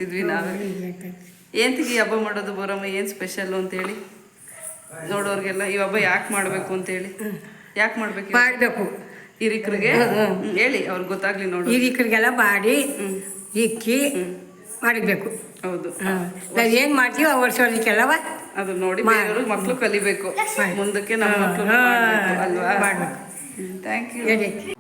ಇದ್ವಿ ನಾವೇ ಏಂತಿಗೆ ಈ ಹಬ್ಬ ಮಾಡೋದು ಬರಮ್ಮ ಏನು ಸ್ಪೆಷಲ್ಲು ಅಂತೇಳಿ ನೋಡೋರಿಗೆಲ್ಲ ಈ ಹಬ್ಬ ಯಾಕೆ ಮಾಡಬೇಕು ಅಂತೇಳಿ ಯಾಕೆ ಮಾಡಬೇಕು ಮಾಡಬೇಕು ಹಿರಿಕರಿಗೆ ಹೇಳಿ ಅವ್ರಿಗೆ ಗೊತ್ತಾಗ್ಲಿ ನೋಡಿ ಹಿರಿಕರಿಗೆಲ್ಲ ಮಾಡಿ ಇಕ್ಕಿ ಮಾಡಬೇಕು. ಹೌದು ನಾವು ಏನು ಮಾಡ್ತೀವಿ ಆ ವರ್ಷಕ್ಕೆಲ್ಲವ ಅದು ನೋಡಿ ಬೇರೆಯವ್ರಿಗೆ ಮಕ್ಕಳು ಕಲಿಬೇಕು, ಮುಂದಕ್ಕೆ ನಮ್ಮ ಮಕ್ಕಳು ಅಲ್ವಾ ಮಾಡಬೇಕು. Thank you.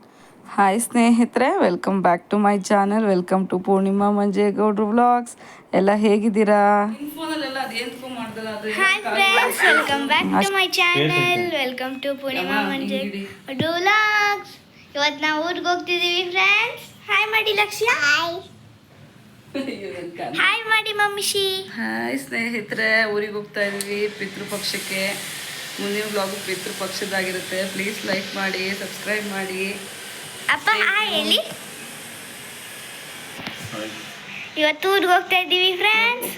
ಹಾಯ್ ಸ್ನೇಹಿತರೆ, welcome back to my channel. Welcome to Purnima ಮಂಜೇಗೌಡ್ರು ವ್ಲಾಗ್ಸ್. ಎಲ್ಲ ಹೇಗಿದ್ದೀರಾ? Hi friends, welcome back to my channel. Welcome to Purnima ಮಂಜೇಗೌಡ್ರು ವ್ಲಾಗ್ಸ್. ಇವತ್ತು ನಾವು ಊರಿಗೆ ಹೋಗ್ತಿದ್ದೀವಿ ಫ್ರೆಂಡ್ಸ್. ಹಾಯ್ ಮಾಡಿ ಲಕ್ಷ್ಯ. ಹಾಯ್ ಮಾಡಿ ಮಮ್ಮಿಶಿ. ಹಾಯ್ ಸ್ನೇಹಿತರೆ, ಊರಿಗೆ ಹೋಗ್ತಾ ಇದೀವಿ ಪಿತೃಪಕ್ಷಕ್ಕೆ. ಮುಂದಿನ ವ್ಲಾಗು ಪಿತೃಪಕ್ಷದಾಗಿರುತ್ತೆ. ಪ್ಲೀಸ್ ಲೈಕ್ ಮಾಡಿ, ಸಬ್ಸ್ಕ್ರೈಬ್ ಮಾಡಿ. ಅಪ್ಪ ಹಾಯ್ ಹೇಳಿ. ಇವತ್ತು ಊರಿಗೆ ಹೋಗ್ತಾ ಇದ್ದೀವಿ friends.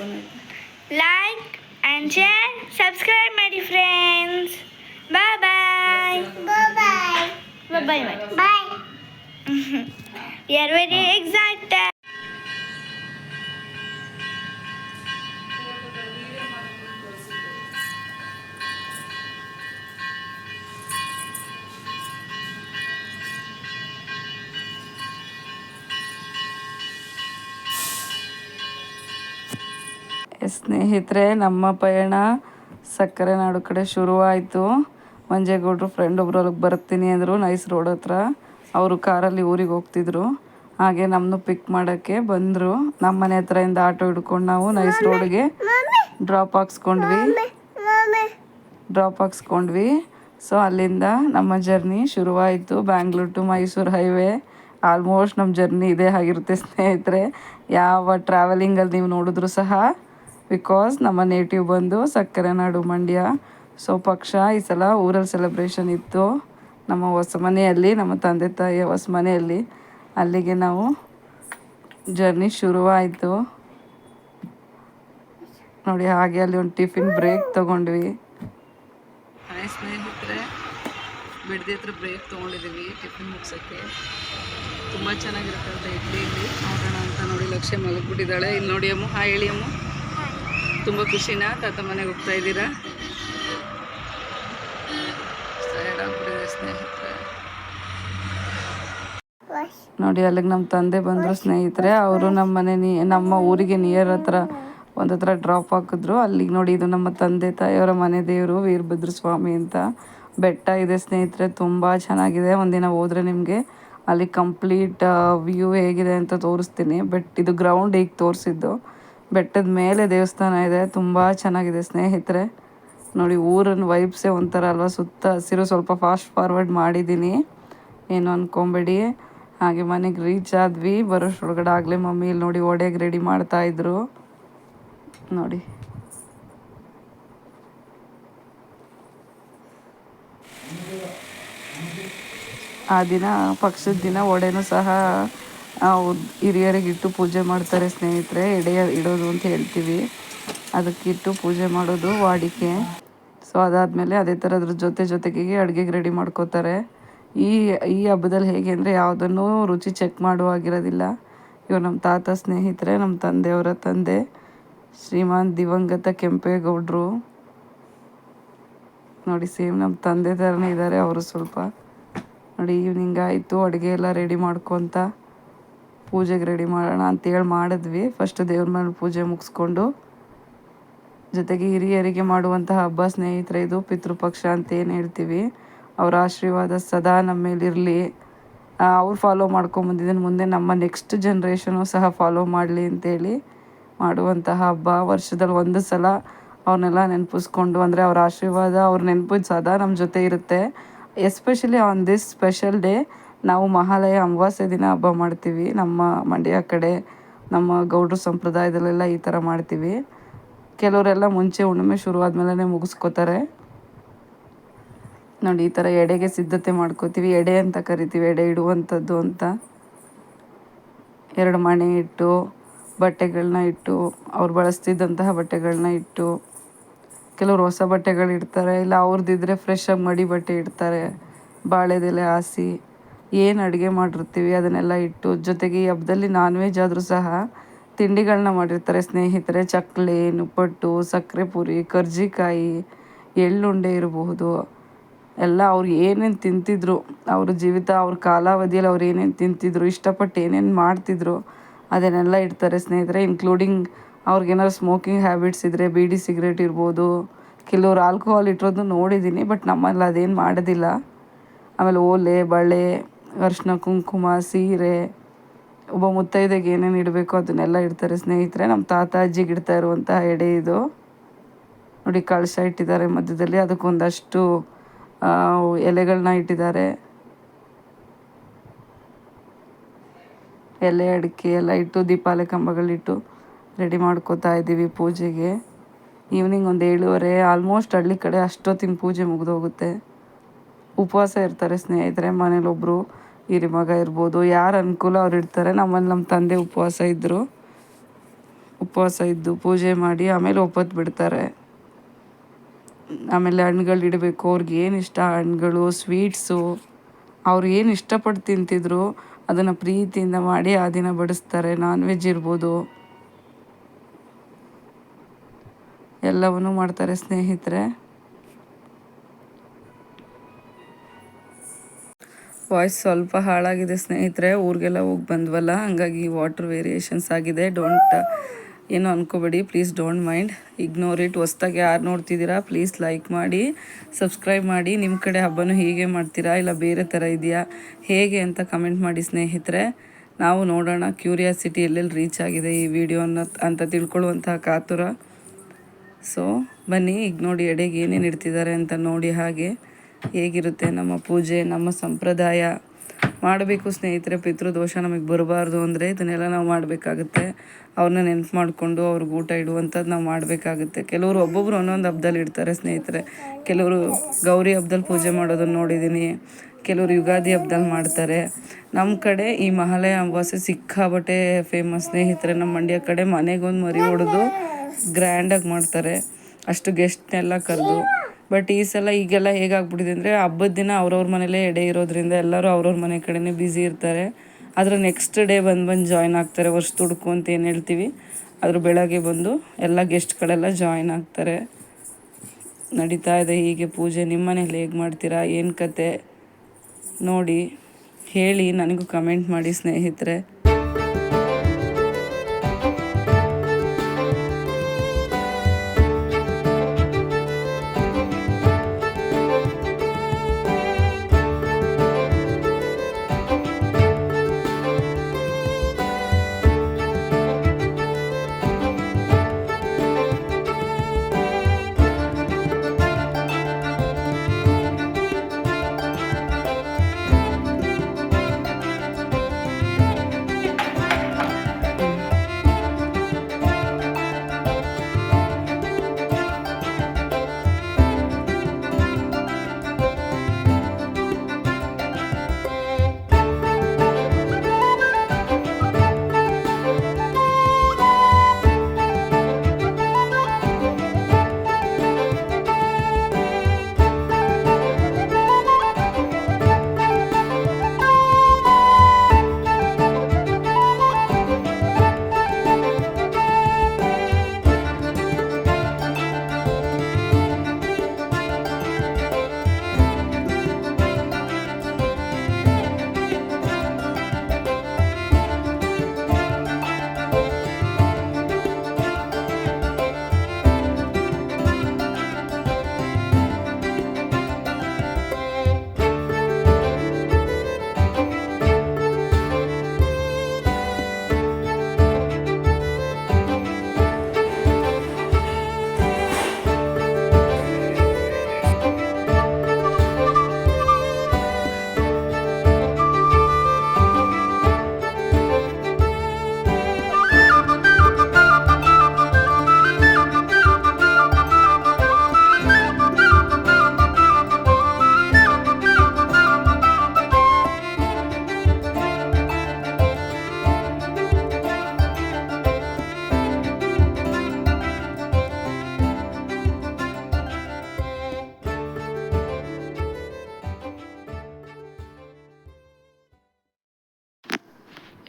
Like and share, subscribe ಮಾಡಿ friends. Bye bye bye bye bye. We are very excited. ಸ್ನೇಹಿತರೆ, ನಮ್ಮ ಪಯಣ ಸಕ್ಕರೆ ನಾಡು ಕಡೆ ಶುರುವಾಯಿತು. ಮಂಜೇಗೌಡರು ಫ್ರೆಂಡ್ ಒಬ್ರು ಅಲ್ಲಿಗೆ ಬರ್ತೀನಿ ಅಂದರು, ನೈಸ್ ರೋಡ್ ಹತ್ರ. ಅವರು ಕಾರಲ್ಲಿ ಊರಿಗೆ ಹೋಗ್ತಿದ್ರು. ಹಾಗೆ ನಮ್ಮನ್ನು ಪಿಕ್ ಮಾಡೋಕ್ಕೆ ಬಂದರು. ನಮ್ಮ ಮನೆ ಹತ್ರದಿಂದ ಆಟೋ ಹಿಡ್ಕೊಂಡು ನಾವು ನೈಸ್ ರೋಡ್ಗೆ ಡ್ರಾಪ್ ಹಾಕ್ಸ್ಕೊಂಡ್ವಿ. ಸೊ ಅಲ್ಲಿಂದ ನಮ್ಮ ಜರ್ನಿ ಶುರುವಾಯಿತು. Bangalore to Mysuru highway. Almost ನಮ್ಮ ಜರ್ನಿ ಇದೇ ಆಗಿರುತ್ತೆ ಸ್ನೇಹಿತರೆ. ಯಾವ ಟ್ರಾವೆಲಿಂಗಲ್ಲಿ ನೀವು ನೋಡಿದ್ರು ಸಹ, ಬಿಕಾಸ್ ನಮ್ಮ ನೇಟಿವ್ ಬಂದು ಸಕ್ಕರೆ ನಾಡು ಮಂಡ್ಯ. ಸೊ ಪಕ್ಷ ಈ ಸಲ ಊರಲ್ಲಿ ಸೆಲೆಬ್ರೇಷನ್ ಇತ್ತು ನಮ್ಮ ಹೊಸ ಮನೆಯಲ್ಲಿ, ನಮ್ಮ ತಂದೆ ತಾಯಿಯ ಹೊಸ ಮನೆಯಲ್ಲಿ. ಅಲ್ಲಿಗೆ ನಾವು ಜರ್ನಿ ಶುರುವಾಯಿತು ನೋಡಿ. ಹಾಗೆ ಅಲ್ಲಿ ಒಂದು ಟಿಫಿನ್ ಬ್ರೇಕ್ ತೊಗೊಂಡ್ವಿ. ಹಾಯ್ ಸ್ನೇಹಿತರೆ, ಬಿಡದಿ ಹತ್ರ ಬ್ರೇಕ್ ತೊಗೊಂಡಿದ್ದೀವಿ ಟಿಫಿನ್ ಮುಗ್ಸೋಕ್ಕೆ. ತುಂಬ ಚೆನ್ನಾಗಿರುತ್ತೆ ಇಡ್ಲಿ. ಇಲ್ಲಿ ನೋಡೋಣ ಅಂತ ನೋಡಿ ಲಕ್ಷ್ಯ ಮಲಗಿಬಿಟ್ಟಿದ್ದಾಳೆ. ಇಲ್ಲಿ ನೋಡಿ ಅಮ್ಮ, ಹಾಯ್ ಹೇಳಿ ಅಮ್ಮ. ತುಂಬ ಖುಷಿನಾ ತಾತ ಮನೆಗೆ ಹೋಗ್ತಾ ಇದ್ದೀರಾ? ಸೈಡ್ ಆಗ್ಬಿಟ್ಟಿದೆ ಸ್ನೇಹಿತರೆ. ನೋಡಿ ಅಲ್ಲಿಗೆ ನಮ್ಮ ತಂದೆ ಬಂದರು ಸ್ನೇಹಿತರೆ. ಅವರು ನಮ್ಮ ಊರಿಗೆ ನಿಯರ್ ಹತ್ರ ಒಂದತ್ರ ಡ್ರಾಪ್ ಹಾಕಿದ್ರು. ಅಲ್ಲಿಗೆ ನೋಡಿ, ಇದು ನಮ್ಮ ತಂದೆ ತಾಯಿಯವರ ಮನೆ ದೇವರು ವೀರಭದ್ರ ಸ್ವಾಮಿ ಅಂತ. ಬೆಟ್ಟ ಇದೆ ಸ್ನೇಹಿತರೆ, ತುಂಬ ಚೆನ್ನಾಗಿದೆ. ಒಂದಿನ ಹೋದರೆ ನಿಮಗೆ ಅಲ್ಲಿ ಕಂಪ್ಲೀಟ್ ವ್ಯೂ ಹೇಗಿದೆ ಅಂತ ತೋರಿಸ್ತೀನಿ. ಬಟ್ ಇದು ಗ್ರೌಂಡ್ ಈಗ ತೋರಿಸಿದ್ದು. ಬೆಟ್ಟದ ಮೇಲೆ ದೇವಸ್ಥಾನ ಇದೆ, ತುಂಬ ಚೆನ್ನಾಗಿದೆ ಸ್ನೇಹಿತರೆ. ನೋಡಿ ಊರನ್ನ ವೈಬ್ಸೇ ಒಂಥರ ಅಲ್ವಾ, ಸುತ್ತ ಹಸಿರು. ಸ್ವಲ್ಪ ಫಾಸ್ಟ್ ಫಾರ್ವರ್ಡ್ ಮಾಡಿದ್ದೀನಿ, ಏನು ಅಂದ್ಕೊಂಬೇಡಿ. ಹಾಗೆ ಮನೆಗೆ ರೀಚ್ ಆದ್ವಿ. ಬರೋಷ್ಟೊಳಗಡೆ ಆಗಲೇ ಮಮ್ಮಿ ಇಲ್ಲಿ ನೋಡಿ ಒಡೆಗೆ ರೆಡಿ ಮಾಡ್ತಾಯಿದ್ರು ನೋಡಿ. ಆ ದಿನ ಪಕ್ಷದ ದಿನ ಒಡೆನೂ ಸಹ ಹಿರಿಯರಿಗೆ ಇಟ್ಟು ಪೂಜೆ ಮಾಡ್ತಾರೆ ಸ್ನೇಹಿತರೆ. ಎಡೆ ಇಡೋದು ಅಂತ ಹೇಳ್ತೀವಿ, ಅದಕ್ಕಿಟ್ಟು ಪೂಜೆ ಮಾಡೋದು ವಾಡಿಕೆ. ಸೊ ಅದಾದಮೇಲೆ ಅದೇ ಥರ ಅದ್ರ ಜೊತೆಗೆ ಅಡುಗೆಗೆ ರೆಡಿ ಮಾಡ್ಕೋತಾರೆ. ಈ ಹಬ್ಬದಲ್ಲಿ ಹೇಗೆ ಅಂದರೆ ಯಾವುದನ್ನು ರುಚಿ ಚೆಕ್ ಮಾಡುವಾಗಿರೋದಿಲ್ಲ. ಇವರು ನಮ್ಮ ತಾತ ಸ್ನೇಹಿತರೆ, ನಮ್ಮ ತಂದೆಯವರ ತಂದೆ ಶ್ರೀಮಾನ್ ದಿವಂಗತ ಕೆಂಪೇಗೌಡರು. ನೋಡಿ ಸೇಮ್ ನಮ್ಮ ತಂದೆ ಥರನೇ ಇದ್ದಾರೆ ಅವರು ಸ್ವಲ್ಪ. ನೋಡಿ ಈವ್ನಿಂಗ್ ಆಯಿತು, ಅಡುಗೆ ಎಲ್ಲ ರೆಡಿ ಮಾಡ್ಕೊತ ಪೂಜೆಗೆ ರೆಡಿ ಮಾಡೋಣ ಅಂತೇಳಿ ಮಾಡಿದ್ವಿ. ಫಸ್ಟ್ ದೇವ್ರ ಮೇಲೆ ಪೂಜೆ ಮುಗಿಸ್ಕೊಂಡು, ಜೊತೆಗೆ ಹಿರಿಯರಿಗೆ ಮಾಡುವಂತಹ ಹಬ್ಬ ಸ್ನೇಹಿತರೆ ಇದು ಪಿತೃಪಕ್ಷ ಅಂತ ಏನು ಹೇಳ್ತೀವಿ. ಅವರ ಆಶೀರ್ವಾದ ಸದಾ ನಮ್ಮ ಮೇಲಿರಲಿ. ಅವ್ರು ಫಾಲೋ ಮಾಡ್ಕೊಂಬಂದಿದ್ದನ್ನು ಮುಂದೆ ನಮ್ಮ ನೆಕ್ಸ್ಟ್ ಜನ್ರೇಷನು ಸಹ ಫಾಲೋ ಮಾಡಲಿ ಅಂತೇಳಿ ಮಾಡುವಂತಹ ಹಬ್ಬ. ವರ್ಷದಲ್ಲಿ ಒಂದು ಸಲ ಅವ್ರನ್ನೆಲ್ಲ ನೆನಪಿಸ್ಕೊಂಡು, ಅಂದರೆ ಅವ್ರ ಆಶೀರ್ವಾದ, ಅವ್ರ ನೆನಪು ಸದಾ ನಮ್ಮ ಜೊತೆ ಇರುತ್ತೆ. Especially on this special day ನಾವು ಮಹಾಲಯ ಅಮಾವಾಸ್ಯೆ ದಿನ ಹಬ್ಬ ಮಾಡ್ತೀವಿ. ನಮ್ಮ ಮಂಡ್ಯ ಕಡೆ, ನಮ್ಮ ಗೌಡ್ರ ಸಂಪ್ರದಾಯದಲ್ಲೆಲ್ಲ ಈ ಥರ ಮಾಡ್ತೀವಿ. ಕೆಲವರೆಲ್ಲ ಮುಂಚೆ ಹುಣ್ಣಿಮೆ ಶುರು ಆದಮೇಲೆ ಮುಗಿಸ್ಕೋತಾರೆ ನೋಡಿ. ಈ ಥರ ಎಡೆಗೆ ಸಿದ್ಧತೆ ಮಾಡ್ಕೋತೀವಿ. ಎಡೆ ಅಂತ ಕರಿತೀವಿ, ಎಡೆ ಇಡುವಂಥದ್ದು ಅಂತ. 2 ಮಣೆ ಇಟ್ಟು, ಬಟ್ಟೆಗಳನ್ನ ಇಟ್ಟು, ಅವ್ರು ಬಳಸ್ತಿದ್ದಂತಹ ಬಟ್ಟೆಗಳನ್ನ ಇಟ್ಟು, ಕೆಲವರು ಹೊಸ ಬಟ್ಟೆಗಳು ಇಡ್ತಾರೆ, ಇಲ್ಲ ಅವ್ರದ್ದಿದ್ರೆ ಫ್ರೆಶ್ ಆಗಿ ಮಡಿ ಬಟ್ಟೆ ಇಡ್ತಾರೆ. ಬಾಳೆದೆಲೆ ಹಾಸಿ ಏನು ಅಡುಗೆ ಮಾಡಿರ್ತೀವಿ ಅದನ್ನೆಲ್ಲ ಇಟ್ಟು, ಜೊತೆಗೆ ಈ ಹಬ್ಬದಲ್ಲಿ ನಾನ್ ವೆಜ್ ಆದರೂ ಸಹ ತಿಂಡಿಗಳನ್ನ ಮಾಡಿರ್ತಾರೆ ಸ್ನೇಹಿತರೆ. ಚಕ್ಲಿ, ನಿಪ್ಪಟ್ಟು, ಸಕ್ಕರೆ ಪುರಿ, ಕರ್ಜಿಕಾಯಿ, ಎಳ್ಳುಂಡೆ ಇರಬಹುದು. ಎಲ್ಲ ಅವ್ರು ಏನೇನು ತಿಂತಿದ್ರು, ಅವ್ರ ಜೀವಿತ, ಅವ್ರ ಕಾಲಾವಧಿಯಲ್ಲಿ ಅವ್ರು ಏನೇನು ತಿಂತಿದ್ರು, ಇಷ್ಟಪಟ್ಟು ಏನೇನು ಮಾಡ್ತಿದ್ರು ಅದನ್ನೆಲ್ಲ ಇಡ್ತಾರೆ ಸ್ನೇಹಿತರೆ. ಇನ್ಕ್ಲೂಡಿಂಗ್ ಅವ್ರಿಗೇನಾದ್ರು ಸ್ಮೋಕಿಂಗ್ ಹ್ಯಾಬಿಟ್ಸ್ ಇದ್ದರೆ ಬೀಡಿ ಸಿಗರೇಟ್ ಇರ್ಬೋದು. ಕೆಲವ್ರು ಆಲ್ಕೋಹಾಲ್ ಇಟ್ಟಿರೋದು ನೋಡಿದ್ದೀನಿ, ಬಟ್ ನಮ್ಮಲ್ಲಿ ಅದೇನು ಮಾಡೋದಿಲ್ಲ. ಆಮೇಲೆ ಓಲೆ, ಬಳೆ, ಅರಿಶಿನ, ಕುಂಕುಮ, ಸೀರೆ, ಒಬ್ಬ ಮುತ್ತೈದೆಗೆ ಏನೇನು ಇಡಬೇಕು ಅದನ್ನೆಲ್ಲ ಇಡ್ತಾರೆ ಸ್ನೇಹಿತರೆ. ನಮ್ಮ ತಾತ ಅಜ್ಜಿಗೆ ಇಡ್ತಾ ಇರುವಂತಹ ಎಡೆ ಇದು ನೋಡಿ. ಕಳಶ ಇಟ್ಟಿದ್ದಾರೆ ಮಧ್ಯದಲ್ಲಿ, ಅದಕ್ಕೊಂದಷ್ಟು ಎಲೆಗಳನ್ನ ಇಟ್ಟಿದ್ದಾರೆ. ಎಲೆ, ಅಡಿಕೆ ಎಲ್ಲ ಇಟ್ಟು ದೀಪಾಲೆ ಕಂಬಗಳಿಟ್ಟು ರೆಡಿ ಮಾಡ್ಕೋತಾ ಇದ್ದೀವಿ ಪೂಜೆಗೆ. ಈವ್ನಿಂಗ್ ಒಂದು 7:30 ಆಲ್ಮೋಸ್ಟ್ ಹಳ್ಳಿ ಕಡೆ ಅಷ್ಟೊತ್ತಿನ ಪೂಜೆ ಮುಗಿದೋಗುತ್ತೆ. ಉಪವಾಸ ಇರ್ತಾರೆ ಸ್ನೇಹಿತರೆ. ಮನೇಲೊಬ್ಬರು ಹಿರಿ ಮಗ ಇರ್ಬೋದು, ಯಾರು ಅನುಕೂಲ ಅವ್ರು ಇಡ್ತಾರೆ. ನಮ್ಮಲ್ಲಿ ನಮ್ಮ ತಂದೆ ಉಪವಾಸ ಇದ್ದು ಪೂಜೆ ಮಾಡಿ ಆಮೇಲೆ ಒಪ್ಪತ್ತು ಬಿಡ್ತಾರೆ. ಆಮೇಲೆ ಹಣ್ಗಳು ಇಡಬೇಕು. ಅವ್ರಿಗೆ ಏನು ಇಷ್ಟ, ಹಣ್ಗಳು, ಸ್ವೀಟ್ಸು, ಅವ್ರು ಏನು ಇಷ್ಟಪಟ್ಟು ತಿಂತಿದ್ರು ಅದನ್ನು ಪ್ರೀತಿಯಿಂದ ಮಾಡಿ ಆ ದಿನ ಬಡಿಸ್ತಾರೆ. ನಾನ್ ವೆಜ್ ಇರ್ಬೋದು, ಎಲ್ಲವನ್ನೂ ಮಾಡ್ತಾರೆ ಸ್ನೇಹಿತರೆ. ವಾಯ್ಸ್ ಸ್ವಲ್ಪ ಹಾಳಾಗಿದೆ ಸ್ನೇಹಿತರೆ. ಊರಿಗೆಲ್ಲ ಹೋಗಿ ಬಂದ್ವಲ್ಲ, ಹಂಗಾಗಿ ವಾಟರ್ ವೇರಿಯೇಷನ್ಸ್ ಆಗಿದೆ. ಏನು ಅನ್ಕೋಬೇಡಿ, please don't mind, ignore it. ಹೊಸ್ದಾಗಿ ಯಾರು ನೋಡ್ತಿದ್ದೀರಾ ಪ್ಲೀಸ್ ಲೈಕ್ ಮಾಡಿ, ಸಬ್ಸ್ಕ್ರೈಬ್ ಮಾಡಿ. ನಿಮ್ಮ ಕಡೆ ಹಬ್ಬನೂ ಹೀಗೆ ಮಾಡ್ತೀರಾ ಇಲ್ಲ ಬೇರೆ ಥರ ಇದೆಯಾ ಹೇಗೆ ಅಂತ ಕಮೆಂಟ್ ಮಾಡಿ ಸ್ನೇಹಿತರೆ. ನಾವು ನೋಡೋಣ ಕ್ಯೂರಿಯಾಸಿಟಿ ಎಲ್ಲೆಲ್ಲಿ ರೀಚ್ ಆಗಿದೆ ಈ ವಿಡಿಯೋನ ಅಂತ ತಿಳ್ಕೊಳ್ಳುವಂತಹ ಕಾತುರ. ಸೊ ಬನ್ನಿ, ಈಗ ನೋಡಿ ಎಡೆಗೆ ಏನೇನು ಇಡ್ತಿದ್ದಾರೆ ಅಂತ ನೋಡಿ. ಹಾಗೆ ಹೇಗಿರುತ್ತೆ ನಮ್ಮ ಪೂಜೆ, ನಮ್ಮ ಸಂಪ್ರದಾಯ ಮಾಡಬೇಕು ಸ್ನೇಹಿತರೆ. ಪಿತೃದೋಷ ನಮಗೆ ಬರಬಾರ್ದು ಅಂದರೆ ಇದನ್ನೆಲ್ಲ ನಾವು ಮಾಡಬೇಕಾಗುತ್ತೆ. ಅವ್ರನ್ನ ನೆನಪು ಮಾಡಿಕೊಂಡು ಅವ್ರಿಗೆ ಊಟ ಇಡುವಂಥದ್ದು ನಾವು ಮಾಡಬೇಕಾಗುತ್ತೆ. ಕೆಲವರು ಒಬ್ಬೊಬ್ರು ಒಂದೊಂದು ಹಬ್ದಲ್ಲಿ ಇಡ್ತಾರೆ ಸ್ನೇಹಿತರೆ. ಕೆಲವರು ಗೌರಿ ಹಬ್ದಲ್ಲಿ ಪೂಜೆ ಮಾಡೋದನ್ನು ನೋಡಿದ್ದೀನಿ, ಕೆಲವರು ಯುಗಾದಿ ಹಬ್ದಲ್ಲಿ ಮಾಡ್ತಾರೆ. ನಮ್ಮ ಕಡೆ ಈ ಮಹಾಲಯ ಅಮಾವಾಸ್ಯೆ ಸಿಕ್ಕಾಬಟ್ಟೆ ಫೇಮಸ್ ಸ್ನೇಹಿತರೆ. ನಮ್ಮ ಮಂಡ್ಯ ಕಡೆ ಮನೆಗೊಂದು ಮರಿ ಹೊಡೆದು ಗ್ರ್ಯಾಂಡಾಗಿ ಮಾಡ್ತಾರೆ, ಅಷ್ಟು ಗೆಸ್ಟ್ನೆಲ್ಲ ಕರೆದು. ಬಟ್ ಈ ಸಲ ಈಗೆಲ್ಲ ಹೇಗಾಗ್ಬಿಟ್ಟಿದೆ ಅಂದರೆ ಹಬ್ಬದ ದಿನ ಅವ್ರವ್ರ ಮನೇಲೇ ಎಡೆ ಇರೋದ್ರಿಂದ ಎಲ್ಲರೂ ಅವ್ರವ್ರ ಮನೆ ಕಡೆನೇ ಬ್ಯುಸಿ ಇರ್ತಾರೆ. ಅದರ ನೆಕ್ಸ್ಟ್ ಡೇ ಬಂದು ಜಾಯ್ನ್ ಆಗ್ತಾರೆ. ವರ್ಷ ತುಡುಕು ಅಂತ ಏನು ಹೇಳ್ತೀವಿ, ಅದ್ರ ಬೆಳಗ್ಗೆ ಬಂದು ಎಲ್ಲ ಗೆಸ್ಟ್ಗಳೆಲ್ಲ ಜಾಯ್ನ್ ಆಗ್ತಾರೆ. ನಡೀತಾ ಇದೆ ಹೀಗೆ ಪೂಜೆ. ನಿಮ್ಮ ಮನೇಲಿ ಹೇಗೆ ಮಾಡ್ತೀರಾ, ಏನು ಕತೆ ನೋಡಿ ಹೇಳಿ, ನನಗೂ ಕಮೆಂಟ್ ಮಾಡಿ ಸ್ನೇಹಿತರೆ.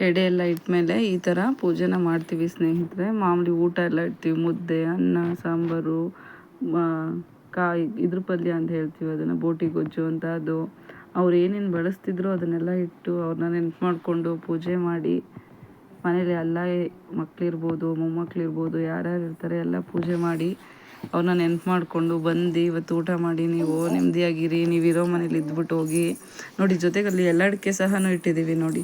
ಎಡೆ ಎಲ್ಲ ಇಟ್ಮೇಲೆ ಈ ಥರ ಪೂಜೆನ ಮಾಡ್ತೀವಿ ಸ್ನೇಹಿತರೆ. ಮಾಮೂಲಿ ಊಟ ಎಲ್ಲ ಇಡ್ತೀವಿ, ಮುದ್ದೆ, ಅನ್ನ, ಸಾಂಬಾರು, ಕಾಯಿ ಇದ್ರ ಪಲ್ಯ ಅಂತ ಹೇಳ್ತೀವಿ ಅದನ್ನು, ಬೋಟಿ ಗೊಜ್ಜು ಅಂತ. ಅದು ಅವ್ರು ಏನೇನು ಬಳಸ್ತಿದ್ರು ಅದನ್ನೆಲ್ಲ ಇಟ್ಟು ಅವ್ರನ್ನ ನೆನ್ಪು ಮಾಡಿಕೊಂಡು ಪೂಜೆ ಮಾಡಿ, ಮನೇಲಿ ಎಲ್ಲ ಮಕ್ಕಳಿರ್ಬೋದು, ಮೊಮ್ಮಕ್ಕಳಿರ್ಬೋದು, ಯಾರ್ಯಾರು ಇರ್ತಾರೆ ಎಲ್ಲ ಪೂಜೆ ಮಾಡಿ ಅವ್ರನ್ನ ನೆನ್ಪು ಮಾಡಿಕೊಂಡು ಬಂದು ಇವತ್ತು ಊಟ ಮಾಡಿ ನೀವು ನೆಮ್ಮದಿಯಾಗಿರಿ, ನೀವು ಇರೋ ಮನೇಲಿ ಇದ್ಬಿಟ್ಟು ಹೋಗಿ. ನೋಡಿ ಜೊತೆಗೆ ಅಲ್ಲಿ ಎಲ್ಲಡಿಕೆ ಸಹ ಇಟ್ಟಿದ್ದೀವಿ ನೋಡಿ.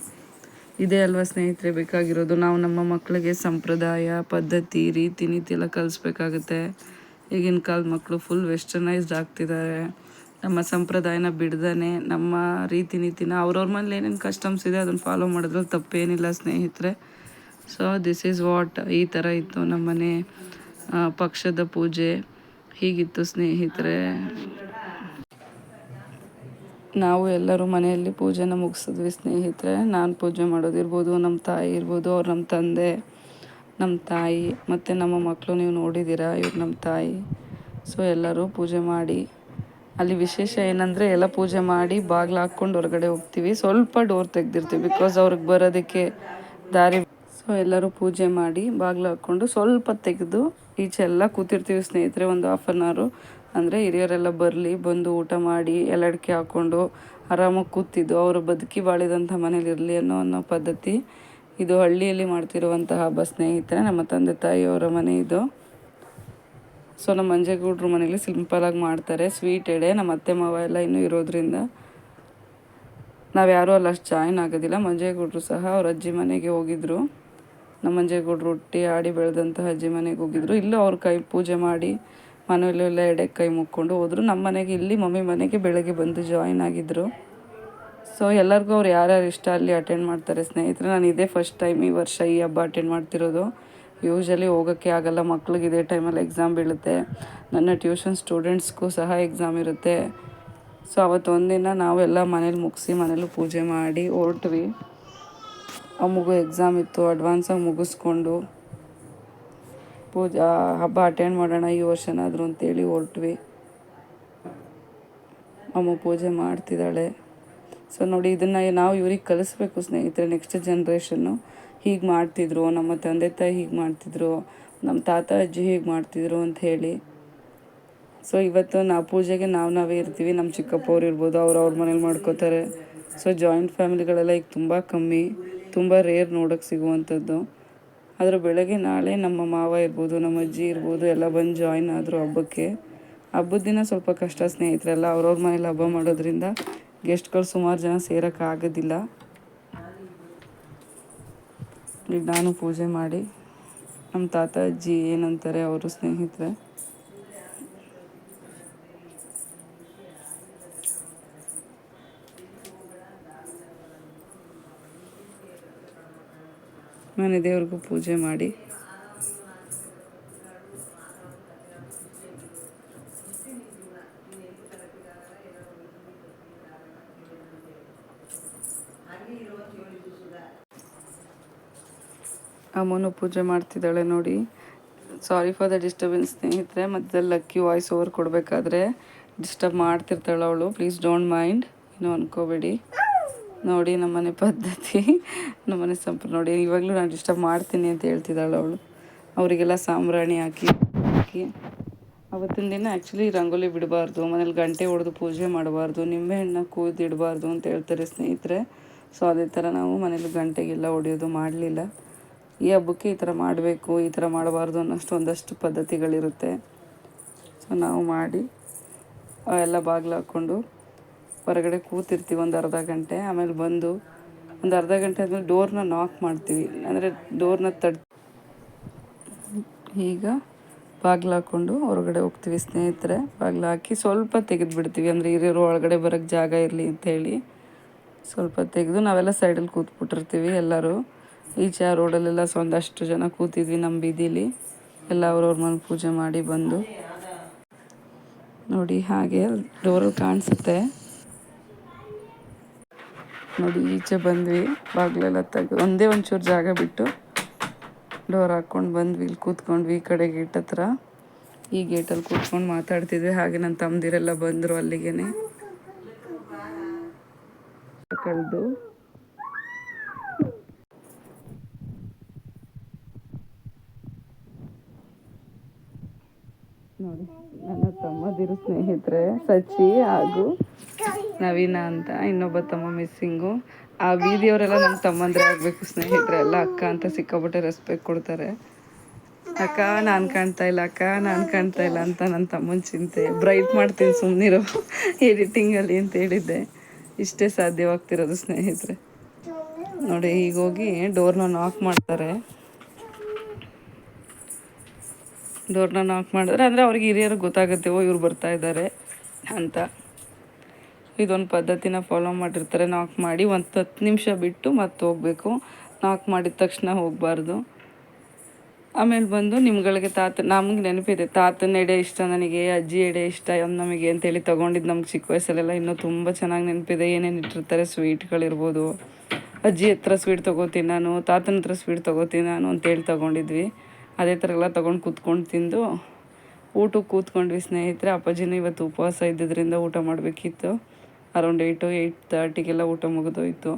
ಇದೇ ಅಲ್ವಾ ಸ್ನೇಹಿತರೆ ಬೇಕಾಗಿರೋದು. ನಾವು ನಮ್ಮ ಮಕ್ಕಳಿಗೆ ಸಂಪ್ರದಾಯ, ಪದ್ಧತಿ, ರೀತಿ ನೀತಿ ಎಲ್ಲ ಕಲಿಸ್ಬೇಕಾಗತ್ತೆ. ಈಗಿನ ಕಾಲದ ಮಕ್ಕಳು ಫುಲ್ ವೆಸ್ಟರ್ನೈಸ್ಡ್ ಆಗ್ತಿದ್ದಾರೆ. ನಮ್ಮ ಸಂಪ್ರದಾಯನ ಬಿಡ್ದೇ ನಮ್ಮ ರೀತಿ ನೀತಿನ ಅವ್ರವ್ರ ಮನೇಲಿ ಏನೇನು ಕಸ್ಟಮ್ಸ್ ಇದೆ ಅದನ್ನು ಫಾಲೋ ಮಾಡಿದ್ರಲ್ಲಿ ತಪ್ಪೇನಿಲ್ಲ ಸ್ನೇಹಿತರೆ. So this is what. ಈ ಥರ ಇತ್ತು ನಮ್ಮನೆ ಪಕ್ಷದ ಪೂಜೆ, ಹೀಗಿತ್ತು ಸ್ನೇಹಿತರೆ. ನಾವು ಎಲ್ಲರೂ ಮನೆಯಲ್ಲಿ ಪೂಜೆನ ಮುಗಿಸಿದ್ವಿ ಸ್ನೇಹಿತರೆ. ನಾನು ಪೂಜೆ ಮಾಡೋದಿರ್ಬೋದು, ನಮ್ಮ ತಾಯಿ ಇರ್ಬೋದು, ಅವ್ರು ನಮ್ಮ ತಂದೆ, ನಮ್ಮ ತಾಯಿ ಮತ್ತು ನಮ್ಮ ಮಕ್ಕಳು ನೀವು ನೋಡಿದ್ದೀರಾ, ಇವ್ರು ನಮ್ಮ ತಾಯಿ. ಸೊ ಎಲ್ಲರೂ ಪೂಜೆ ಮಾಡಿ, ಅಲ್ಲಿ ವಿಶೇಷ ಏನಂದರೆ ಎಲ್ಲ ಪೂಜೆ ಮಾಡಿ ಬಾಗಿಲು ಹಾಕ್ಕೊಂಡು ಹೊರಗಡೆ ಹೋಗ್ತೀವಿ. ಸ್ವಲ್ಪ ಡೋರ್ ತೆಗ್ದಿರ್ತೀವಿ ಬಿಕಾಸ್ ಅವ್ರಿಗೆ ಬರೋದಕ್ಕೆ ದಾರಿ. ಸೊ ಎಲ್ಲರೂ ಪೂಜೆ ಮಾಡಿ ಬಾಗಿಲು ಹಾಕ್ಕೊಂಡು ಸ್ವಲ್ಪ ತೆಗೆದು ಈಚೆ ಎಲ್ಲ ಕೂತಿರ್ತೀವಿ ಸ್ನೇಹಿತರೆ. ಒಂದು 1/2 hour ಅಂದರೆ ಹಿರಿಯರೆಲ್ಲ ಬರಲಿ, ಬಂದು ಊಟ ಮಾಡಿ ಎಲ್ಲಡಿಕೆ ಹಾಕ್ಕೊಂಡು ಆರಾಮಾಗಿ ಕೂತಿದ್ದು ಅವರು ಬದುಕಿ ಬಾಳಿದಂಥ ಮನೇಲಿರಲಿ ಅನ್ನೋ ಪದ್ಧತಿ. ಇದು ಹಳ್ಳಿಯಲ್ಲಿ ಮಾಡ್ತಿರುವಂತಹ ಹಬ್ಬ ಸ್ನೇಹಿತರೆ. ನಮ್ಮ ತಂದೆ ತಾಯಿಯವರ ಮನೆ ಇದು. ಸೊ ನಮ್ಮ ಮಂಜೇಗೌಡ್ರ ಮನೇಲಿ ಸಿಂಪಲಾಗಿ ಮಾಡ್ತಾರೆ ಸ್ವೀಟ್ ಎಡೆ. ನಮ್ಮ ಅತ್ತೆ ಮಾವ ಎಲ್ಲ ಇನ್ನೂ ಇರೋದ್ರಿಂದ ನಾವು ಯಾರೂ ಅಲ್ಲಿ ಅಷ್ಟು ಜಾಯ್ನ್ ಆಗೋದಿಲ್ಲ. ಮಂಜೇಗೌಡರು ಸಹ ಅವ್ರ ಅಜ್ಜಿ ಮನೆಗೆ ಹೋಗಿದ್ರು. ನಮ್ಮ ಮಂಜೇಗೌಡರು ಹುಟ್ಟಿ ಆಡಿ ಬೆಳೆದಂತಹ ಅಜ್ಜಿ ಮನೆಗೆ ಹೋಗಿದ್ರು. ಇಲ್ಲೂ ಅವ್ರ ಕೈ ಪೂಜೆ ಮಾಡಿ ಮನೆಯಲ್ಲೆಲ್ಲ ಎಡೆಗೆ ಕೈ ಮುಕ್ಕೊಂಡು ಹೋದರು. ನಮ್ಮ ಮನೆಗೆ ಇಲ್ಲಿ ಮಮ್ಮಿ ಮನೆಗೆ ಬೆಳಗ್ಗೆ ಬಂದು ಜಾಯ್ನ್ ಆಗಿದ್ದರು. ಸೊ ಎಲ್ಲರಿಗೂ ಅವ್ರು ಯಾರ್ಯಾರು ಇಷ್ಟ ಅಲ್ಲಿ ಅಟೆಂಡ್ ಮಾಡ್ತಾರೆ ಸ್ನೇಹಿತರೆ. ನಾನು ಇದೇ ಫಸ್ಟ್ ಟೈಮ್ ಈ ವರ್ಷ ಈ ಹಬ್ಬ ಅಟೆಂಡ್ ಮಾಡ್ತಿರೋದು. ಯೂಶಲಿ ಹೋಗೋಕ್ಕೆ ಆಗೋಲ್ಲ, ಮಕ್ಳಿಗೆ ಇದೇ ಟೈಮಲ್ಲಿ ಎಕ್ಸಾಮ್ ಬೀಳುತ್ತೆ. ನನ್ನ ಟ್ಯೂಷನ್ ಸ್ಟೂಡೆಂಟ್ಸ್ಗೂ ಸಹ ಎಕ್ಸಾಮ್ ಇರುತ್ತೆ. ಸೊ ಅವತ್ತು ಒಂದಿನ ನಾವೆಲ್ಲ ಮನೇಲಿ ಮುಗಿಸಿ ಮನೇಲೂ ಪೂಜೆ ಮಾಡಿ ಹೊರಟ್ವಿ. ಆ ಮಗು ಎಕ್ಸಾಮ್ ಇತ್ತು, ಅಡ್ವಾನ್ಸಾಗಿ ಮುಗಿಸ್ಕೊಂಡು ಪೂಜಾ ಹಬ್ಬ ಅಟೆಂಡ್ ಮಾಡೋಣ ಈ ವರ್ಷನಾದರೂ ಅಂತೇಳಿ ಹೊರಟ್ವಿ. ಅಮ್ಮ ಪೂಜೆ ಮಾಡ್ತಿದ್ದಾಳೆ. ಸೊ ನೋಡಿ, ಇದನ್ನು ನಾವು ಇವ್ರಿಗೆ ಕಲಿಸ್ಬೇಕು ಸ್ನೇಹಿತರೆ, ನೆಕ್ಸ್ಟ್ ಜನ್ರೇಷನ್ನು. ಹೀಗೆ ಮಾಡ್ತಿದ್ರು, ನಮ್ಮ ತಂದೆ ತಾಯಿ ಹೀಗೆ ಮಾಡ್ತಿದ್ರು, ನಮ್ಮ ತಾತ ಅಜ್ಜಿ ಹೀಗೆ ಮಾಡ್ತಿದ್ರು ಅಂತ ಹೇಳಿ. ಸೊ ಇವತ್ತು ನಾವು ಪೂಜೆಗೆ ನಾವೇ ಇರ್ತೀವಿ, ನಮ್ಮ ಚಿಕ್ಕಪ್ಪವ್ರು ಇರ್ಬೋದು, ಅವ್ರ ಮನೇಲಿ ಮಾಡ್ಕೋತಾರೆ. ಸೊ ಜಾಯಿಂಟ್ ಫ್ಯಾಮಿಲಿಗಳೆಲ್ಲ ಈಗ ತುಂಬ ಕಮ್ಮಿ, ತುಂಬ ರೇರ್ ನೋಡೋಕ್ಕೆ ಸಿಗುವಂಥದ್ದು. ಅದರ ಬೆಳಗ್ಗೆ ನಾಳೆ ನಮ್ಮ ಮಾವ ಇರ್ಬೋದು, ನಮ್ಮ ಅಜ್ಜಿ ಇರ್ಬೋದು ಎಲ್ಲ ಬಂದು ಜಾಯಿನ್ ಆದರು ಹಬ್ಬಕ್ಕೆ. ಹಬ್ಬದ ದಿನ ಸ್ವಲ್ಪ ಕಷ್ಟ ಸ್ನೇಹಿತರೆಲ್ಲ ಅವ್ರವ್ರ ಮನೇಲಿ ಹಬ್ಬ ಮಾಡೋದ್ರಿಂದ ಗೆಸ್ಟ್ಗಳು ಸುಮಾರು ಜನ ಸೇರೋಕ್ಕಾಗೋದಿಲ್ಲ. ಈಗ ನಾನು ಪೂಜೆ ಮಾಡಿ ನಮ್ಮ ತಾತ ಅಜ್ಜಿ ಏನಂತಾರೆ ಅವರು ಸ್ನೇಹಿತರೆ. ಮನೆ ದೇವ್ರಿಗೂ ಪೂಜೆ ಮಾಡಿ ಅಮ್ಮನೂ ಪೂಜೆ ಮಾಡ್ತಿದ್ದಾಳೆ ನೋಡಿ. ಸಾರಿ ಫಾರ್ ದ ಡಿಸ್ಟರ್ಬೆನ್ಸ್ ಸ್ನೇಹಿತರೆ, ಮಧ್ಯದಲ್ಲಿ ಲಕ್ಕಿ ವಾಯ್ಸ್ ಓವರ್ ಕೊಡಬೇಕಾದ್ರೆ ಡಿಸ್ಟರ್ಬ್ ಮಾಡ್ತಿರ್ತಾಳೆ ಅವಳು. ಪ್ಲೀಸ್ ಡೋಂಟ್ ಮೈಂಡ್, ಇನ್ನೂ ಅನ್ಕೋಬೇಡಿ. ನೋಡಿ ನಮ್ಮನೆ ಪದ್ಧತಿ, ನಮ್ಮನೆ ನೋಡಿ ಇವಾಗಲೂ ನಾನು ಡಿಸ್ಟರ್ಬ್ ಮಾಡ್ತೀನಿ ಅಂತ ಹೇಳ್ತಿದ್ದಾಳೆ ಅವಳು. ಅವರಿಗೆಲ್ಲ ಸಾಂಬ್ರಾಣಿ ಹಾಕಿ ಅವತ್ತಿನ ದಿನ ಆ್ಯಕ್ಚುಲಿ ರಂಗೋಲಿ ಬಿಡಬಾರ್ದು, ಮನೇಲಿ ಗಂಟೆ ಹೊಡೆದು ಪೂಜೆ ಮಾಡಬಾರ್ದು, ನಿಂಬೆಹಣ್ಣು ಕೂದಿಡಬಾರ್ದು ಅಂತ ಹೇಳ್ತಾರೆ ಸ್ನೇಹಿತರೆ. ಸೊ ಅದೇ ಥರ ನಾವು ಮನೇಲಿ ಗಂಟೆಗೆಲ್ಲ ಹೊಡೆಯೋದು ಮಾಡಲಿಲ್ಲ. ಈ ಹಬ್ಬಕ್ಕೆ ಈ ಥರ ಮಾಡಬೇಕು, ಈ ಥರ ಮಾಡಬಾರ್ದು ಅನ್ನೋಷ್ಟು ಒಂದಷ್ಟು ಪದ್ಧತಿಗಳಿರುತ್ತೆ. ಸೊ ನಾವು ಮಾಡಿ ಎಲ್ಲ ಬಾಗಿಲು ಹಾಕ್ಕೊಂಡು ಹೊರಗಡೆ ಕೂತಿರ್ತೀವಿ ಒಂದು ಅರ್ಧ ಗಂಟೆ. ಆಮೇಲೆ ಬಂದು ಒಂದು ಅರ್ಧ ಗಂಟೆ ಆದಮೇಲೆ ಡೋರ್ನ ನಾಕ್ ಮಾಡ್ತೀವಿ, ಅಂದರೆ ಡೋರ್ನ ಈಗ ಬಾಗಿಲು ಹಾಕ್ಕೊಂಡು ಹೊರಗಡೆ ಹೋಗ್ತೀವಿ ಸ್ನೇಹಿತರೆ. ಬಾಗಿಲು ಹಾಕಿ ಸ್ವಲ್ಪ ತೆಗೆದುಬಿಡ್ತೀವಿ, ಅಂದರೆ ಹಿರಿಯರು ಒಳಗಡೆ ಬರೋಕ್ಕೆ ಜಾಗ ಇರಲಿ ಅಂಥೇಳಿ ಸ್ವಲ್ಪ ತೆಗೆದು ನಾವೆಲ್ಲ ಸೈಡಲ್ಲಿ ಕೂತ್ಬಿಟ್ಟಿರ್ತೀವಿ. ಎಲ್ಲರೂ ಈಚೆ ಆ ರೋಡಲ್ಲೆಲ್ಲ ಒಂದಷ್ಟು ಜನ ಕೂತಿದ್ವಿ ನಮ್ಮ ಬೀದಿಲಿ. ಎಲ್ಲ ಅವ್ರವ್ರ ಮನೆ ಪೂಜೆ ಮಾಡಿ ಬಂದು ನೋಡಿ ಹಾಗೆ ಡೋರಲ್ಲಿ ಕಾಣಿಸುತ್ತೆ ನೋಡಿ. ಈಚೆ ಬಂದ್ವಿ, ಬಾಗಿಲೆಲ್ಲ ತೆಗೆದು ಒಂದೇ ಒಂಚೂರು ಜಾಗ ಬಿಟ್ಟು ಡೋರ್ ಹಾಕ್ಕೊಂಡು ಬಂದ್ವಿ. ಇಲ್ಲಿ ಕೂತ್ಕೊಂಡ್ವಿ ಈ ಕಡೆ ಗೇಟ್ ಹತ್ರ. ಈ ಗೇಟಲ್ಲಿ ಕೂತ್ಕೊಂಡು ಮಾತಾಡ್ತಿದ್ವಿ. ಹಾಗೆ ನನ್ನ ತಮ್ಮದಿರೆಲ್ಲ ಬಂದರು ಅಲ್ಲಿಗೆ ಕಳೆದು. ನೋಡಿ ನನ್ನ ತಮ್ಮದಿರು ಸ್ನೇಹಿತರೆ ಸಚಿ ಹಾಗೂ ನವೀನ ಅಂತ, ಇನ್ನೊಬ್ಬ ತಮ್ಮ ಮಿಸ್ಸಿಂಗು. ಆ ಬೀದಿಯವರೆಲ್ಲ ನನ್ನ ತಮ್ಮಂದ್ರೆ ಆಗಬೇಕು ಸ್ನೇಹಿತರೆ, ಎಲ್ಲ ಅಕ್ಕ ಅಂತ ಸಿಕ್ಕಾಪಟ್ಟೆ ರೆಸ್ಪೆಕ್ಟ್ ಕೊಡ್ತಾರೆ. ಅಕ್ಕ ನಾನು ಕಾಣ್ತಾ ಇಲ್ಲ, ಅಕ್ಕ ನಾನು ಕಾಣ್ತಾ ಇಲ್ಲ ಅಂತ ನನ್ನ ತಮ್ಮನ ಚಿಂತೆ. ಬ್ರೈಟ್ ಮಾಡ್ತೀನಿ ಸುಮ್ಮನಿರೋ ಎಡಿಟಿಂಗಲ್ಲಿ ಅಂತ ಹೇಳಿದ್ದೆ, ಇಷ್ಟೇ ಸಾಧ್ಯವಾಗ್ತಿರೋದು ಸ್ನೇಹಿತರೆ. ನೋಡಿ ಈಗ ಹೋಗಿ ಡೋರ್ನ ನಾಕ್ ಮಾಡ್ತಾರೆ. ಡೋರ್ನ ನಾಕ್ ಮಾಡಿದ್ರೆ ಅಂದರೆ ಅವ್ರಿಗೆ ಹಿರಿಯರಿಗೆ ಗೊತ್ತಾಗುತ್ತೆ, ಓ ಇವ್ರು ಬರ್ತಾ ಇದ್ದಾರೆ ಅಂತ. ಇದೊಂದು ಪದ್ಧತಿನ ಫಾಲೋ ಮಾಡಿರ್ತಾರೆ. ನಾಕ್ ಮಾಡಿ ಒಂದು 10 ನಿಮಿಷ ಬಿಟ್ಟು ಮತ್ತೆ ಹೋಗಬೇಕು. ನಾಕ್ ಮಾಡಿದ ತಕ್ಷಣ ಹೋಗಬಾರ್ದು. ಆಮೇಲೆ ಬಂದು ನಿಮ್ಗಳಿಗೆ ನಮ್ಗೆ ನೆನಪಿದೆ, ತಾತನ ಎಡೆ ಇಷ್ಟ ನನಗೆ, ಅಜ್ಜಿ ಎಡೆ ಇಷ್ಟ ನಮಗೆ ಅಂತೇಳಿ ತೊಗೊಂಡಿದ್ದು ನಮ್ಗೆ ಚಿಕ್ಕ ವಯಸ್ಸಲ್ಲೆಲ್ಲ ಇನ್ನೂ ತುಂಬ ಚೆನ್ನಾಗಿ ನೆನಪಿದೆ. ಏನೇನು ಇಟ್ಟಿರ್ತಾರೆ, ಸ್ವೀಟ್ಗಳಿರ್ಬೋದು. ಅಜ್ಜಿ ಹತ್ರ ಸ್ವೀಟ್ ತೊಗೋತೀನಿ ನಾನು, ತಾತನ ಹತ್ರ ಸ್ವೀಟ್ ತೊಗೋತೀನಿ ನಾನು ಅಂತೇಳಿ ತೊಗೊಂಡಿದ್ವಿ. ಅದೇ ಥರ ಎಲ್ಲ ತೊಗೊಂಡು ಕೂತ್ಕೊಂಡು ತಿಂದು ಊಟಕ್ಕೆ ಕೂತ್ಕೊಂಡ್ವಿ ಸ್ನೇಹಿತರೆ. ಅಪ್ಪಾಜಿನೂ ಇವತ್ತು ಉಪವಾಸ ಇದ್ದಿದ್ದರಿಂದ ಊಟ ಮಾಡಬೇಕಿತ್ತು. ಅರೌಂಡ್ 8:30 ಊಟ ಮುಗಿದೋಯ್ತು.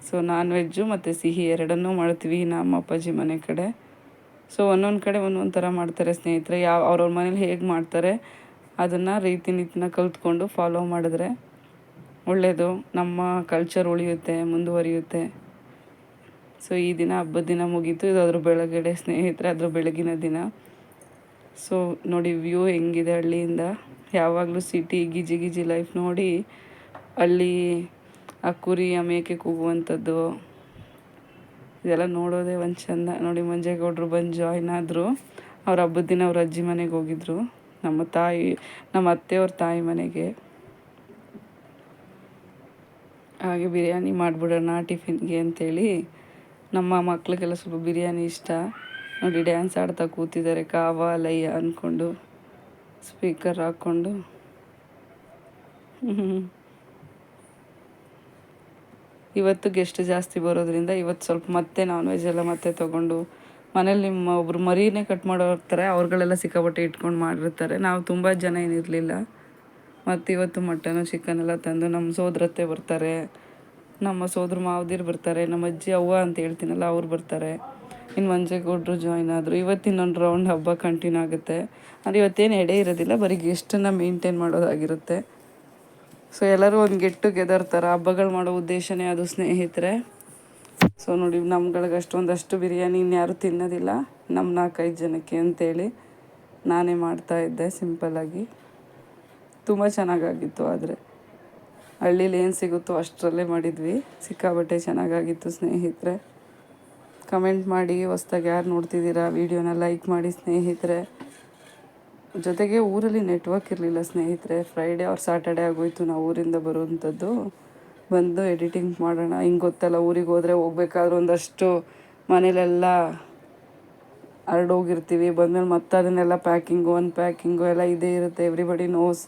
ಸೊ ನಾನ್ ವೆಜ್ಜು ಮತ್ತು ಸಿಹಿ ಎರಡನ್ನೂ ಮಾಡ್ತೀವಿ ನಮ್ಮ ಅಪ್ಪಾಜಿ ಮನೆ ಕಡೆ. ಸೊ ಒಂದೊಂದು ಕಡೆ ಒಂದೊಂದು ಥರ ಮಾಡ್ತಾರೆ ಸ್ನೇಹಿತರೆ. ಅವ್ರವ್ರ ಮನೇಲಿ ಹೇಗೆ ಮಾಡ್ತಾರೆ ಅದನ್ನು ರೀತಿ ನೀತಿನ ಕಲ್ತ್ಕೊಂಡು ಫಾಲೋ ಮಾಡಿದ್ರೆ ಒಳ್ಳೆಯದು. ನಮ್ಮ ಕಲ್ಚರ್ ಉಳಿಯುತ್ತೆ, ಮುಂದುವರಿಯುತ್ತೆ. ಸೊ ಈ ದಿನ ಹಬ್ಬದ ದಿನ ಮುಗೀತು. ಇದು ಅದ್ರ ಬೆಳಗ್ಗೆ ಸ್ನೇಹಿತರೆ, ಅದ್ರ ಬೆಳಗಿನ ದಿನ. ಸೊ ನೋಡಿ ವ್ಯೂ ಹೆಂಗಿದೆ ಹಳ್ಳಿಯಿಂದ. ಯಾವಾಗಲೂ ಸಿಟಿ ಗಿಜಿ ಗಿಜಿ ಲೈಫ್ ನೋಡಿ ಹಳ್ಳಿ ಆ ಕುರಿ ಆ ಮೇಕೆ ಕೂಗುವಂಥದ್ದು ಇದೆಲ್ಲ ನೋಡೋದೇ ಒಂದು ಚೆಂದ. ನೋಡಿ ಮಂಜೇಗೌಡರು ಬಂದು ಜಾಯ್ನ್ ಆದರು. ಅವ್ರ ಹಬ್ಬದ ದಿನ ಅವ್ರ ಅಜ್ಜಿ ಮನೆಗೆ ಹೋಗಿದ್ರು, ನಮ್ಮ ಅತ್ತೆಯವ್ರ ತಾಯಿ ಮನೆಗೆ. ಹಾಗೆ ಬಿರಿಯಾನಿ ಮಾಡಿಬಿಡೋಣ ಟಿಫಿನ್ಗೆ ಅಂತೇಳಿ. ನಮ್ಮ ಮಕ್ಳಿಗೆಲ್ಲ ಸ್ವಲ್ಪ ಬಿರಿಯಾನಿ ಇಷ್ಟ. ನೋಡಿ ಡ್ಯಾನ್ಸ್ ಆಡ್ತಾ ಕೂತಿದ್ದಾರೆ, ಕಾವ ಲಯ್ಯ ಅಂದ್ಕೊಂಡು ಸ್ಪೀಕರ್ ಹಾಕ್ಕೊಂಡು. ಇವತ್ತು ಗೆಸ್ಟ್ ಜಾಸ್ತಿ ಬರೋದ್ರಿಂದ ಇವತ್ತು ಸ್ವಲ್ಪ ಮತ್ತೆ ನಾನ್ ವೆಜ್ ಎಲ್ಲ ಮತ್ತೆ ತೊಗೊಂಡು ಮನೇಲಿ ಒಬ್ರು ಮರಿನೇ ಕಟ್ ಮಾಡೋ ಹೋಗ್ತಾರೆ, ಅವ್ರುಗಳೆಲ್ಲ ಸಿಕ್ಕಾಪಟ್ಟೆ ಇಟ್ಕೊಂಡು ಮಾಡಿರ್ತಾರೆ. ನಾವು ತುಂಬ ಜನ ಏನಿರಲಿಲ್ಲ. ಮತ್ತು ಇವತ್ತು ಮಟನು ಚಿಕನ್ ಎಲ್ಲ ತಂದು ನಮ್ಮ ಸೋದರತ್ತೆ ಬರ್ತಾರೆ, ನಮ್ಮ ಸೋದ್ರ ಮಾವದಿರು ಬರ್ತಾರೆ, ನಮ್ಮ ಅಜ್ಜಿ ಅವ್ವ ಅಂತ ಹೇಳ್ತೀನಲ್ಲ ಅವ್ರು ಬರ್ತಾರೆ. ಇನ್ನು ಮಂಜೇಗೌಡರು ಜಾಯ್ನ್ ಆದರು. ಇವತ್ತು ಇನ್ನೊಂದು ರೌಂಡ್ ಹಬ್ಬ ಕಂಟಿನ್ಯೂ ಆಗುತ್ತೆ. ಅಂದರೆ ಇವತ್ತೇನು ಎಡೆ ಇರೋದಿಲ್ಲ, ಬರೀ ಗೆಸ್ಟನ್ನು ಮೇಂಟೈನ್ ಮಾಡೋದಾಗಿರುತ್ತೆ. ಸೊ ಎಲ್ಲರೂ ಒಂದು ಗೆಟ್ ಟುಗೆದರ್ ಥರ ಹಬ್ಬಗಳು ಮಾಡೋ ಉದ್ದೇಶನೇ ಅದು ಸ್ನೇಹಿತರೆ. ಸೊ ನೋಡಿ ನಮ್ಗಳಿಗೆ ಅಷ್ಟೊಂದಷ್ಟು ಬಿರಿಯಾನಿ ಇನ್ಯಾರು ತಿನ್ನೋದಿಲ್ಲ, ನಮ್ಮ 4-5 ಜನಕ್ಕೆ ಅಂತೇಳಿ ನಾನೇ ಮಾಡ್ತಾಯಿದ್ದೆ ಸಿಂಪಲ್ಲಾಗಿ. ತುಂಬ ಚೆನ್ನಾಗಾಗಿತ್ತು. ಆದರೆ ಹಳ್ಳೀಲಿ ಏನು ಸಿಗುತ್ತೋ ಅಷ್ಟರಲ್ಲೇ ಮಾಡಿದ್ವಿ. ಸಿಕ್ಕಾಬಟ್ಟೆ ಚೆನ್ನಾಗಾಗಿತ್ತು ಸ್ನೇಹಿತರೆ. ಕಮೆಂಟ್ ಮಾಡಿ, ಹೊಸ್ದಾಗಿ ಯಾರು ನೋಡ್ತಿದ್ದೀರಾ ವಿಡಿಯೋನ ಲೈಕ್ ಮಾಡಿ ಸ್ನೇಹಿತರೆ. ಜೊತೆಗೆ ಊರಲ್ಲಿ ನೆಟ್ವರ್ಕ್ ಇರಲಿಲ್ಲ ಸ್ನೇಹಿತರೆ. ಫ್ರೈಡೇ ಆರ್ ಸ್ಯಾಟರ್ಡೇ ಆಗೋಯ್ತು ನಾವು ಊರಿಂದ ಬರುವಂಥದ್ದು. ಬಂದು ಎಡಿಟಿಂಗ್ ಮಾಡೋಣ, ಹಿಂಗೆ ಗೊತ್ತಲ್ಲ ಊರಿಗೆ ಹೋದರೆ ಹೋಗ್ಬೇಕಾದ್ರೆ ಒಂದಷ್ಟು ಮನೇಲೆಲ್ಲ ಹರಡೋಗಿರ್ತೀವಿ. ಬಂದಮೇಲೆ ಮತ್ತೆ ಅದನ್ನೆಲ್ಲ ಪ್ಯಾಕಿಂಗು ಅನ್ಪ್ಯಾಕಿಂಗು ಎಲ್ಲ ಇದೇ ಇರುತ್ತೆ. ಎವ್ರಿಬಡಿ ನೋಸ್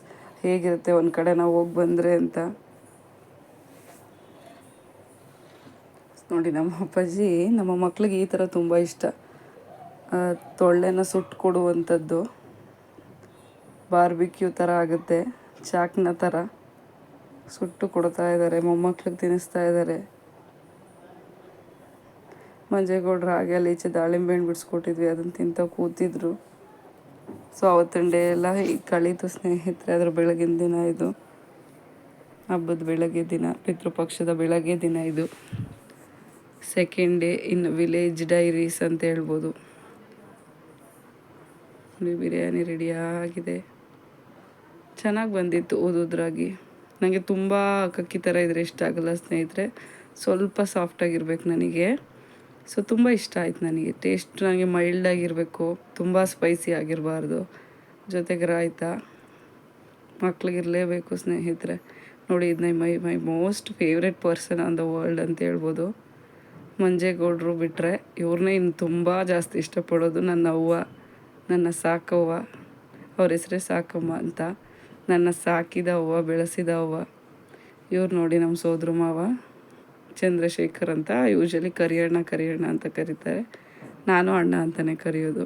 ಹೇಗಿರುತ್ತೆ ಒಂದು ಕಡೆ ನಾವು ಹೋಗಿ ಬಂದರೆ ಅಂತ. ನೋಡಿ ನಮ್ಮ ಅಪ್ಪಾಜಿ ನಮ್ಮ ಮಕ್ಳಿಗೆ ಈ ಥರ ತುಂಬ ಇಷ್ಟ. ತೊಳ್ಳೆನ ಸುಟ್ಟು ಕೊಡುವಂಥದ್ದು, ಬಾರ್ಬಿಕ್ಯೂ ಥರ ಆಗುತ್ತೆ, ಚಾಕ್ನ ಥರ ಸುಟ್ಟು ಕೊಡ್ತಾ ಇದ್ದಾರೆ, ಮೊಮ್ಮಕ್ಳಿಗೆ ತಿನ್ನಿಸ್ತಾ ಇದ್ದಾರೆ. ಮಂಜೇಗೌಡರು ಹಾಗೆ ಅಲ್ಲಿ ಈಚೆ ದಾಳಿಂಬೆ ಹಣ್ಣು ಬಿಡಿಸ್ಕೊಟ್ಟಿದ್ವಿ, ಅದನ್ನು ತಿಂತ ಕೂತಿದ್ರು. ಸೊ ಅವತ್ತಿನ ಡೇ ಎಲ್ಲ ಈಗ ಕಳೀತು ಸ್ನೇಹಿತರೆ. ಅದ್ರ ಬೆಳಗಿನ ದಿನ ಇದು, ಹಬ್ಬದ ಬೆಳಗ್ಗೆ ದಿನ, ಪಿತೃಪಕ್ಷದ ಬೆಳಗ್ಗೆ ದಿನ ಇದು. Second day in village diaries ಅಂತ ಹೇಳ್ಬೋದು. ಬಿರಿಯಾನಿ ರೆಡಿ ಆಗಿದೆ, ಚೆನ್ನಾಗಿ ಬಂದಿತ್ತು ಓದೋದ್ರಾಗಿ. ನನಗೆ ತುಂಬ ಅಕ್ಕಿ ಥರ ಇದ್ರೆ ಇಷ್ಟ ಆಗಲ್ಲ ಸ್ನೇಹಿತರೆ, ಸ್ವಲ್ಪ ಸಾಫ್ಟಾಗಿರ್ಬೇಕು ನನಗೆ. ಸೊ ತುಂಬ ಇಷ್ಟ ಆಯ್ತು ನನಗೆ. ಟೇಸ್ಟ್ ನನಗೆ ಮೈಲ್ಡಾಗಿರಬೇಕು, ತುಂಬ ಸ್ಪೈಸಿ ಆಗಿರಬಾರ್ದು. ಜೊತೆಗೆ ರಾಯ್ತ ಮಕ್ಳಿಗಿರಲೇಬೇಕು ಸ್ನೇಹಿತರೆ. ನೋಡಿ ಇದನ್ನ ಮೈ most favourite person on the world ಅಂತ ಹೇಳ್ಬೋದು. ಮಂಜೇಗೌಡರು ಬಿಟ್ಟರೆ ಇವ್ರನ್ನೇ ಇನ್ನು ತುಂಬ ಜಾಸ್ತಿ ಇಷ್ಟಪಡೋದು ನನ್ನ ಅವ್ವ, ನನ್ನ ಸಾಕವ್ವ. ಅವ್ರ ಹೆಸರೇ ಸಾಕಮ್ಮ ಅಂತ. ನನ್ನ ಸಾಕಿದ ಅವ್ವ, ಬೆಳೆಸಿದ ಅವ್ವ. ಇವ್ರು ನೋಡಿ ನಮ್ಮ ಸೋದ್ರ ಮಾವ ಚಂದ್ರಶೇಖರ್ ಅಂತ. ಯೂಶಲಿ ಕರಿಯಣ್ಣ ಅಂತ ಕರೀತಾರೆ, ನಾನು ಅಣ್ಣ ಅಂತಲೇ ಕರೆಯೋದು.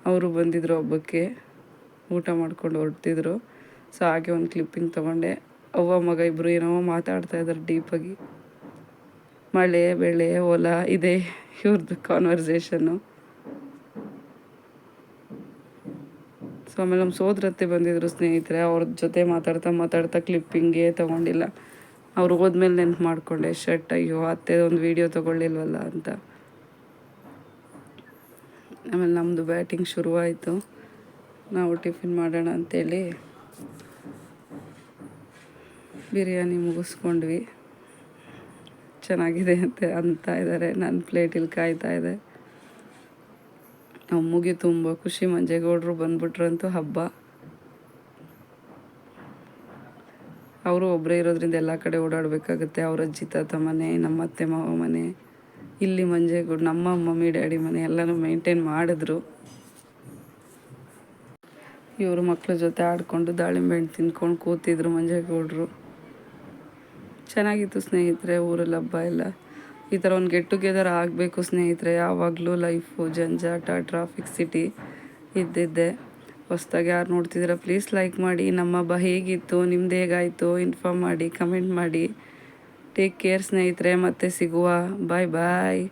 ಅವರು ಬಂದಿದ್ದರು ಹಬ್ಬಕ್ಕೆ, ಊಟ ಮಾಡ್ಕೊಂಡು ಹೊರಡ್ತಿದ್ರು. ಸೊ ಹಾಗೆ ಒಂದು ಕ್ಲಿಪ್ಪಿಂಗ್ ತೊಗೊಂಡೆ. ಅವ್ವ ಮಗ ಇಬ್ಬರು ಏನೋ ಮಾತಾಡ್ತಾಯಿದ್ದಾರೆ ಡೀಪಾಗಿ. ಮಳೆ ಬೆಳೆ ಹೊಲ ಇದೆ ಇವ್ರದ್ದು ಕಾನ್ವರ್ಸೇಷನ್ನು. ಸೊ ಆಮೇಲೆ ನಮ್ಮ ಸೋದರತ್ತೆ ಬಂದಿದ್ರು ಸ್ನೇಹಿತರೆ, ಅವ್ರ ಜೊತೆ ಮಾತಾಡ್ತಾ ಕ್ಲಿಪ್ಪಿಂಗೇ ತೊಗೊಂಡಿಲ್ಲ. ಅವ್ರು ಹೋದ್ಮೇಲೆ ನೆನ್ಪು ಮಾಡಿಕೊಂಡೆ ಶರ್ಟ್, ಅಯ್ಯೋ ಅತ್ತೆ ಒಂದು ವೀಡಿಯೋ ತೊಗೊಳ್ಳಿಲ್ವಲ್ಲ ಅಂತ. ಆಮೇಲೆ ನಮ್ಮದು ಬ್ಯಾಟಿಂಗ್ ಶುರುವಾಯಿತು. ನಾವು ಟಿಫಿನ್ ಮಾಡೋಣ ಅಂತೇಳಿ ಬಿರಿಯಾನಿ ಮುಗಿಸ್ಕೊಂಡ್ವಿ. ಚೆನ್ನಾಗಿದೆ ಅಂತ ಇದ್ದಾರೆ. ನನ್ನ ಪ್ಲೇಟಿಲ್ಲಿ ಕಾಯ್ತಾ ಇದೆ. ಅಮ್ಮಗೆ ತುಂಬ ಖುಷಿ, ಮಂಜೇಗೌಡರು ಬಂದ್ಬಿಟ್ರಂತೂ ಹಬ್ಬ. ಅವರು ಒಬ್ಬರೇ ಇರೋದ್ರಿಂದ ಎಲ್ಲ ಕಡೆ ಓಡಾಡಬೇಕಾಗುತ್ತೆ. ಅವ್ರ ಅಜ್ಜಿ ತಾತ ಮನೆ, ನಮ್ಮ ಅತ್ತೆ ಮಾವ ಮನೆ, ಇಲ್ಲಿ ಮಂಜೇಗೌಡ, ನಮ್ಮ ಮಮ್ಮಿ ಡ್ಯಾಡಿ ಮನೆ ಎಲ್ಲನೂ ಮೇಂಟೈನ್ ಮಾಡಿದ್ರು. ಇವರು ಮಕ್ಕಳ ಜೊತೆ ಆಡಿಕೊಂಡು ದಾಳಿಂಬೆ ಹಣ್ಣು ತಿಂದ್ಕೊಂಡು ಕೂತಿದ್ರು ಮಂಜೇಗೌಡರು. ಚೆನ್ನಾಗಿತ್ತು ಸ್ನೇಹಿತರೆ ಊರಲ್ಲಿ ಹಬ್ಬ ಎಲ್ಲ. ಈ ಥರ ಒಂದು ಗೆಟ್ ಟುಗೆದರ್ ಆಗಬೇಕು ಸ್ನೇಹಿತರೆ. ಯಾವಾಗಲೂ ಲೈಫು ಜಂಜಾಟ, ಟ್ರಾಫಿಕ್ ಸಿಟಿ ಇದ್ದಿದ್ದೆ. ಹೊಸ್ದಾಗಿ ಯಾರು ನೋಡ್ತಿದ್ದೀರಾ ಪ್ಲೀಸ್ ಲೈಕ್ ಮಾಡಿ. ನಮ್ಮ ಹಬ್ಬ ಹೇಗಿತ್ತು, ನಿಮ್ದು ಹೇಗಾಯಿತು ಇನ್ಫಾರ್ಮ್ ಮಾಡಿ, ಕಮೆಂಟ್ ಮಾಡಿ. ಟೇಕ್ ಕೇರ್ ಸ್ನೇಹಿತರೆ, ಮತ್ತೆ ಸಿಗುವ. ಬಾಯ್ ಬಾಯ್.